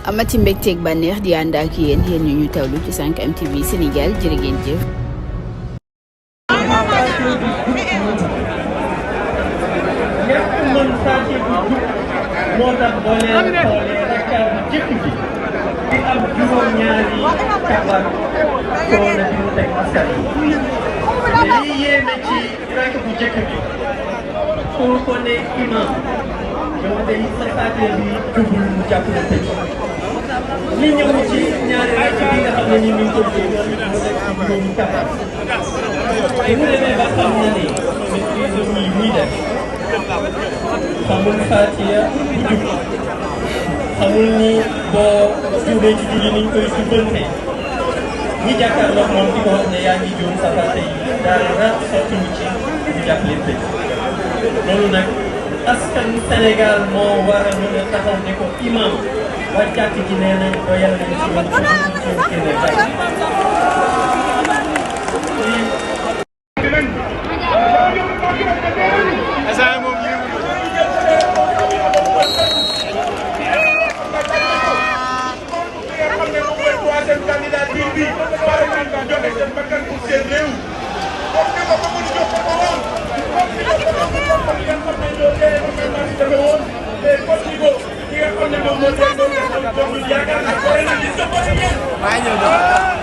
amati mbégteeg bànneex di ànd ak yéen ñu tawlu ci 5M TV Sénégal jërë ngeen jëf. moo tax boo leen xoolee Dakar bi jëkk ji di am juróom-ñaari kabar coono bi mu teg askan wi lii yéeme ci rakk bu jëkk bi pour ko ne imam yow day sa saate bi jubul mu jàpp na tëj ñi ñëw ci ñaari rakk bi nga xam ne ñi mi ngi ko jël mu nekk ci juróomi kabar bi mu demee ba xam na ne maîtrise yi muy def xamul Faatiya bu jub xamul ni boo jubee ci julli niñ koy jubbante ñi jàkkaarloo moom di ko wax ne yaa ngi juum sa fàtte yi dara sottiwu ci ñu jàpp leen tëj loolu nag askan Sénégal moo war a mën a taxaw ne ko imam waa jàkk ji nee nañ doyal nañ ci yoon ci génne bàyyi Vai,